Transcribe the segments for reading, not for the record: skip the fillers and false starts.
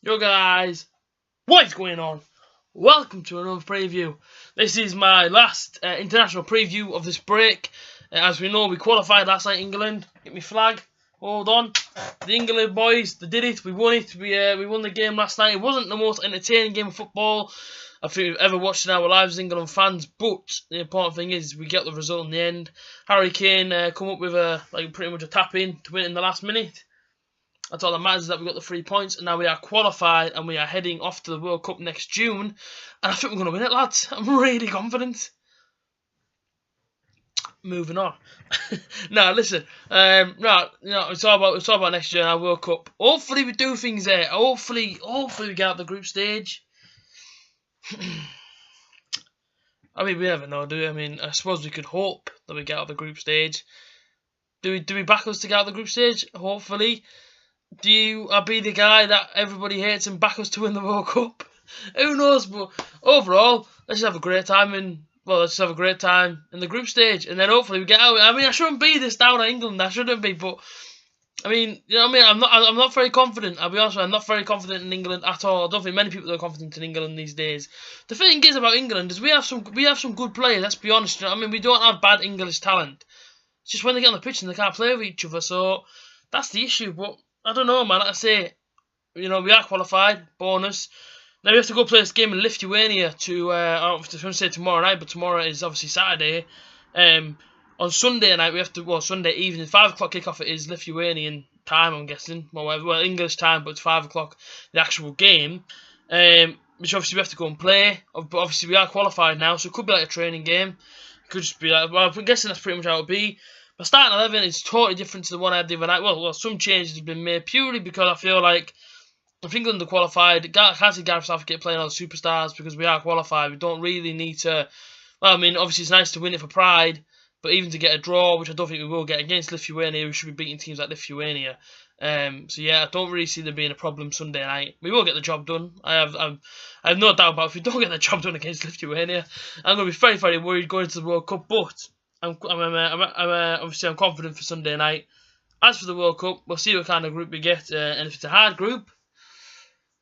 Yo guys, what is going on? Welcome to another preview. This is my last international preview of this break. As we know, we qualified last night, England. Get me flag. Hold on. The England boys, they did it. We won it. We won the game last night. It wasn't the most entertaining game of football I think we've ever watched in our lives as England fans, but the important thing is we get the result in the end. Harry Kane come up with pretty much a tap in to win it in the last minute. That's all that matters, is that we got the 3 points, and now we are qualified, and we are heading off to the World Cup next June, and I think we're going to win it, lads. I'm really confident. Moving on. Now, listen. It's all about next year, our World Cup. Hopefully, we do things there. Hopefully, we get out the group stage. I mean, we never know, do we? I mean, I suppose we could hope that we get out the group stage. Do we back us to get out the group stage? Hopefully. Do you be the guy that everybody hates and back us to win the World Cup? Who knows? But overall, let's just have a great time in the group stage, and then hopefully we get out. I mean, I shouldn't be this down on England. I shouldn't be, but I mean, you know what I mean? I'm not very confident. I'll be honest with you, I'm not very confident in England at all. I don't think many people are confident in England these days. The thing is about England is we have some good players. Let's be honest. You know what I mean? We don't have bad English talent. It's just when they get on the pitch and they can't play with each other. So that's the issue. But I don't know, man. Like I say, you know, we are qualified. Bonus. Now we have to go play this game in Lithuania I was going to say tomorrow night, but tomorrow is obviously Saturday. On Sunday night we have to, Sunday evening, 5 o'clock kickoff. It is Lithuanian time, I'm guessing. Well, English time, but it's 5 o'clock the actual game. Which obviously we have to go and play. But obviously we are qualified now, so it could be like a training game. It could just be like, well, I'm guessing that's pretty much how it would be. My starting 11 is totally different to the one I had the other night. Well, some changes have been made purely because I feel like if England are qualified, I can't see Gareth Southgate playing all the superstars because we are qualified. We don't really need to. Well, I mean, obviously it's nice to win it for pride, but even to get a draw, which I don't think we will get against Lithuania, we should be beating teams like Lithuania. So yeah, I don't really see there being a problem Sunday night. We will get the job done. I have no doubt about if we don't get the job done against Lithuania, I'm going to be very, very worried going to the World Cup. But obviously I'm confident for Sunday night. As for the World Cup, we'll see what kind of group we get, and if it's a hard group,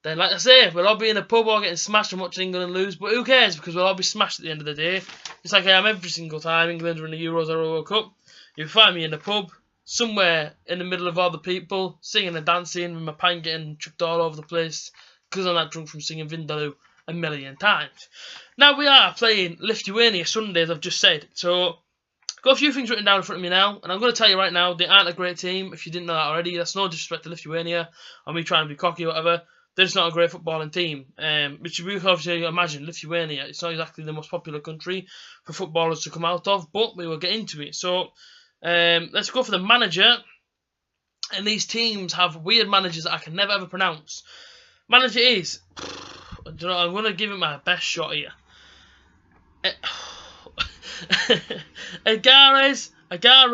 then like I say, we'll all be in a pub or getting smashed and watching England lose. But who cares? Because we'll all be smashed at the end of the day. It's like I am every single time England are in the Euros or a World Cup. You'll find me in a pub somewhere in the middle of all the people, singing and dancing, with my pint getting chucked all over the place because I'm not drunk from singing Vindaloo a million times. Now we are playing Lithuania Sunday, as I've just said. So got a few things written down in front of me now, and I'm going to tell you right now, they aren't a great team. If you didn't know that already, that's no disrespect to Lithuania or me trying to be cocky or whatever. They're just not a great footballing team. Which you can obviously imagine, Lithuania, it's not exactly the most popular country for footballers to come out of, but we will get into it. So let's go for the manager. And these teams have weird managers that I can never ever pronounce. Manager is, I'm going to give it my best shot here. Agares, I can't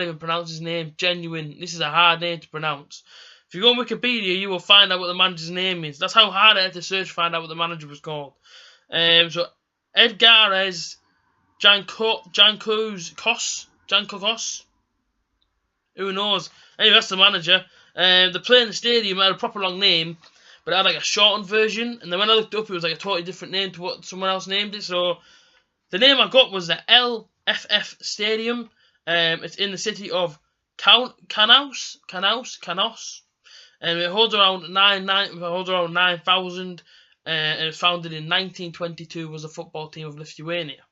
even pronounce his name. Genuine. This is a hard name to pronounce. If you go on Wikipedia, you will find out what the manager's name is. That's how hard I had to search to find out what the manager was called. So Edgares Jankos. Who knows? Anyway, that's the manager. They're playing the stadium. It had a proper long name, but it had like a shortened version. And then when I looked up, it was like a totally different name to what someone else named it. So the name I got was the LFF Stadium. It's in the city of Kanos, and it holds around 9,000. And it was founded in 1922. Was a football team of Lithuania.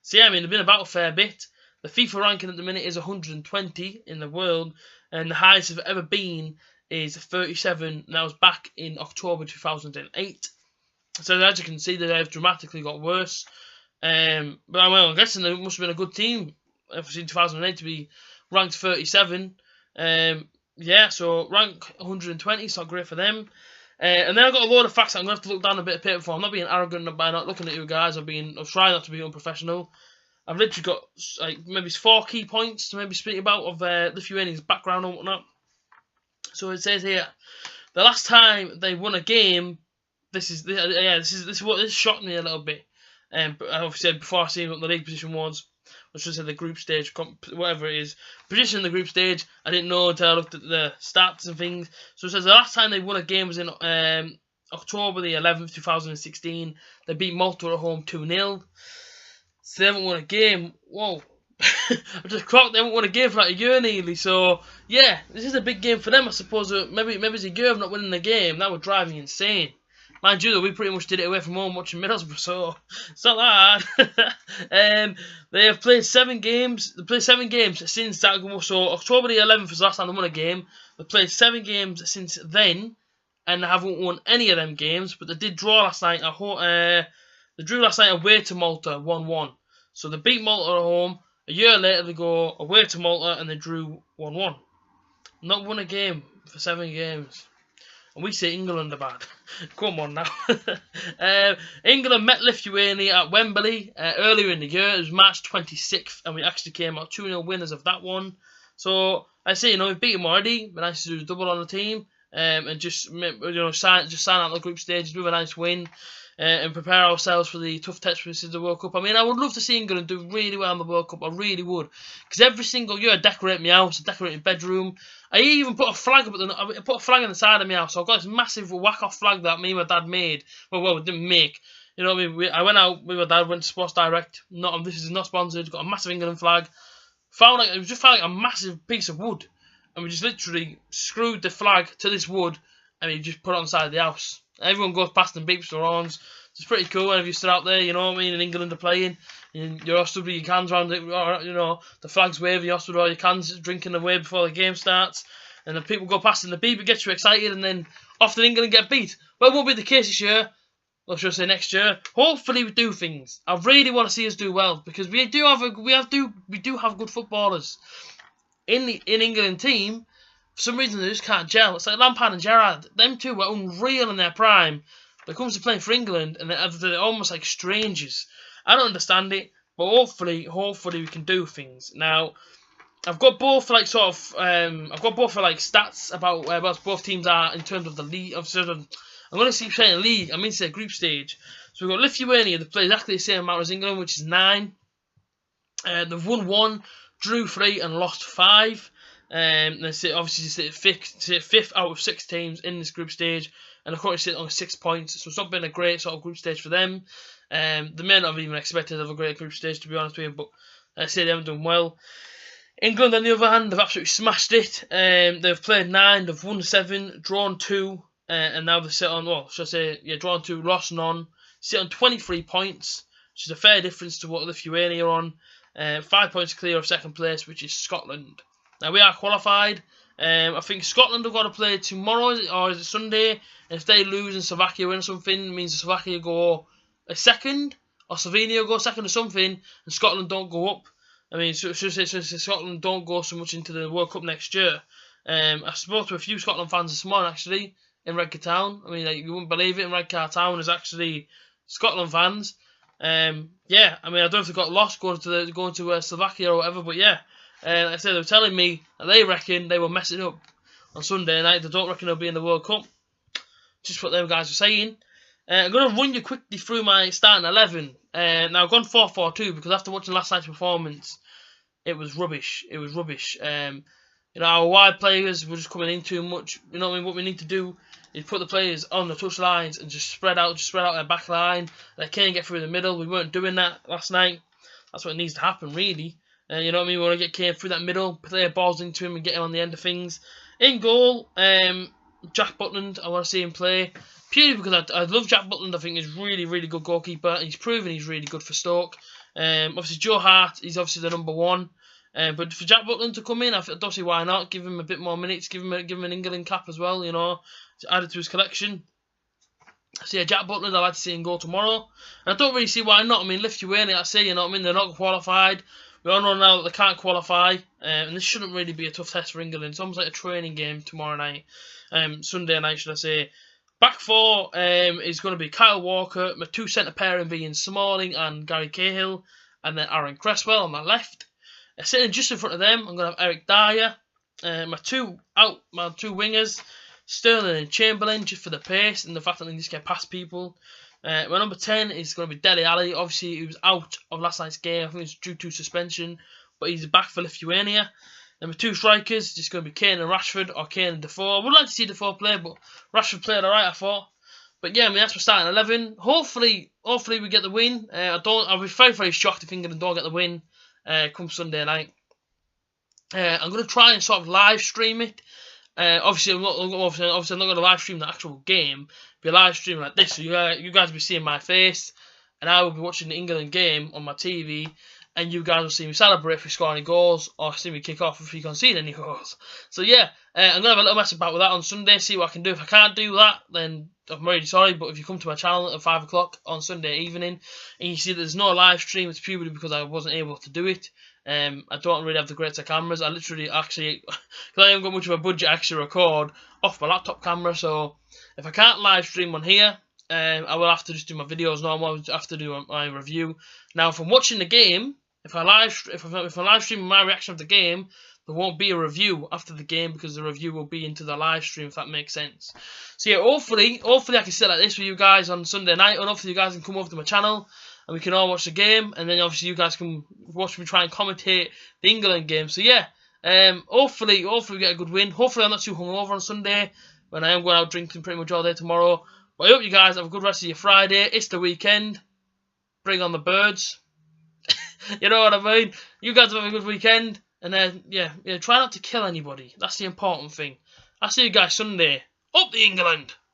So yeah, I mean they've been about a fair bit. The FIFA ranking at the minute is 120 in the world, and the highest it's ever been is 37. And that was back in October 2008. So as you can see, they have dramatically got worse. But I'm guessing it must have been a good team in 2008 to be ranked 37. Yeah, so rank 120, it's not great for them. And then I've got a load of facts that I'm going to have to look down a bit of paper for. I'm not being arrogant by not looking at you guys. I'm trying not to be unprofessional. I've literally got like maybe 4 key points to maybe speak about of Lithuania's background and whatnot. So it says here, the last time they won a game, this shocked me a little bit. But obviously before I seen what the league position was I should say the group stage, whatever it is, position in the group stage. I didn't know until I looked at the stats and things. So it says the last time they won a game was in October the 11th, 2016. They beat Malta at home 2-0. So they haven't won a game. Whoa. I just clocked they haven't won a game for like a year nearly. So yeah, this is a big game for them, I suppose. Maybe it's a year of not winning the game. That would drive me insane. Mind you, though, we pretty much did it away from home watching Middlesbrough, so it's not that hard. They have played 7 games. They played 7 games since that. So October the 11th was the last time they won a game. They played 7 games since then, and they haven't won any of them games. But they did draw last night. They drew last night away to Malta 1-1. So they beat Malta at home. A year later, they go away to Malta and they drew 1-1. Not won a game for 7 games. And we say England are bad. Come on now. England met Lithuania at Wembley earlier in the year. It was March 26th, and we actually came out 2-0 winners of that one. So I say, we've beat them already. But nice to do a double on the team, and just sign out the group stage, do a nice win. And prepare ourselves for the tough test for the World Cup. I mean, I would love to see England do really well in the World Cup. I really would, because every single year I decorate my house, I decorate my bedroom. I even put a flag up. I put a flag on the side of my house. So I've got this massive whack-off flag that me and my dad made. Well, we didn't make. You know what I mean? I went out with my dad, went to Sports Direct. This is not sponsored. Got a massive England flag. It was just a massive piece of wood, and we just literally screwed the flag to this wood, and we just put it on the side of the house. Everyone goes past and beeps their horns. It's pretty cool whenever you sit out there, you know what I mean, and England are playing, and you're all stood with your cans around it, the flag's waving, you're stood with all your cans drinking away before the game starts, and the people go past and the beep, it gets you excited, and then often England get beat. Well, it won't be the case this year, or should I say next year. Hopefully we do things. I really want to see us do well, because we do have good footballers in the England team. For some reason, they just can't gel. It's like Lampard and Gerrard. Them two were unreal in their prime. But it comes to playing for England, and they're almost like strangers. I don't understand it, but hopefully we can do things. Now, I've got both stats about where both teams are in terms of the league. I'm going to see playing league. I mean, say group stage. So we've got Lithuania. They play exactly the same amount as England, which is 9. They've won 1, drew 3, and lost 5. They sit fifth out of 6 teams in this group stage, and they're currently sitting on 6 points. So it's not been a great sort of group stage for them. They may not have even expected to have a great group stage, to be honest with you, but I say they haven't done well. England, on the other hand, have absolutely smashed it. They've played 9, they've won 7, drawn 2, and now they sit on, drawn 2, lost none. Sit on 23 points, which is a fair difference to what Lithuania are on. 5 points clear of second place, which is Scotland. Now, we are qualified. I think Scotland have got to play tomorrow, or is it Sunday? And if they lose and Slovakia win something, it means Slovakia go a second, or Slovenia go second or something, and Scotland don't go up. I mean, so Scotland don't go so much into the World Cup next year. I spoke to a few Scotland fans this morning, actually, in Redcar Town. I mean, you wouldn't believe it, in Redcar Town is actually Scotland fans. Yeah, I mean, I don't know if they got lost going to Slovakia or whatever, but yeah. Like I said, they were telling me that they reckon they were messing up on Sunday night. They don't reckon they'll be in the World Cup. Just what them guys were saying. I'm going to run you quickly through my starting 11. Now, I've gone 4-4-2 because after watching last night's performance, it was rubbish. It was rubbish. Our wide players were just coming in too much. You know what I mean? What we need to do is put the players on the touch lines and just spread out their back line. They can't get through the middle. We weren't doing that last night. That's what needs to happen, really. You know what I mean? We want to get Kane through that middle, play balls into him and get him on the end of things. In goal, Jack Butland, I want to see him play. Purely because I love Jack Butland. I think he's really, really good goalkeeper. He's proven he's really good for Stoke. Obviously, Joe Hart, he's obviously the number 1. But for Jack Butland to come in, I don't see why not. Give him a bit more minutes. Give him an England cap as well, to add it to his collection. So yeah, Jack Butland, I'd like to see him go tomorrow. And I don't really see why not. I mean, Lithuania, I say, they're not qualified. We all know now that they can't qualify, and this shouldn't really be a tough test for England. It's almost like a training game tomorrow night, Sunday night, should I say. Back 4 is going to be Kyle Walker, my 2 centre pairing being Smalling and Gary Cahill, and then Aaron Cresswell on my left. Sitting just in front of them, I'm going to have Eric Dyer. My two wingers, Sterling and Chamberlain, just for the pace and the fact that they just get past people. My number 10 is going to be Dele Alli. Obviously, he was out of last night's game. I think it's due to suspension, but he's back for Lithuania. Number 2 strikers, just going to be Kane and Rashford, or Kane and Defoe. I would like to see Defoe play, but Rashford played alright, I thought. But yeah, I mean, that's my starting 11. Hopefully we get the win. I'll be very, very shocked if England don't get the win come Sunday night. I'm going to try and sort of live stream it. Obviously, I'm not going to live stream the actual game. Be a live stream like this, so you guys will be seeing my face, and I will be watching the England game on my TV, and you guys will see me celebrate if we score any goals, or see me kick off if we concede any goals. So yeah, I'm going to have a little mess about with that on Sunday, see what I can do. If I can't do that, then I'm really sorry, but if you come to my channel at 5 o'clock on Sunday evening, and you see there's no live stream, it's purely because I wasn't able to do it. I don't really have the greater cameras. I literally actually, because I haven't got much of a budget, I actually record off my laptop camera. So if I can't live stream on here, I will have to just do my videos normal. I have to do my review. Now, from watching the game, if I live stream my reaction of the game, there won't be a review after the game because the review will be into the live stream, if that makes sense. So yeah, hopefully I can sit like this with you guys on Sunday night, and hopefully you guys can come over to my channel and we can all watch the game, and then obviously you guys can watch me try and commentate the England game. So yeah, hopefully we get a good win. Hopefully I'm not too hungover on Sunday when I am going out drinking pretty much all day tomorrow. But I hope you guys have a good rest of your Friday. It's the weekend. Bring on the birds. You know what I mean? You guys have a good weekend. And then, yeah, try not to kill anybody. That's the important thing. I'll see you guys Sunday. Up the England!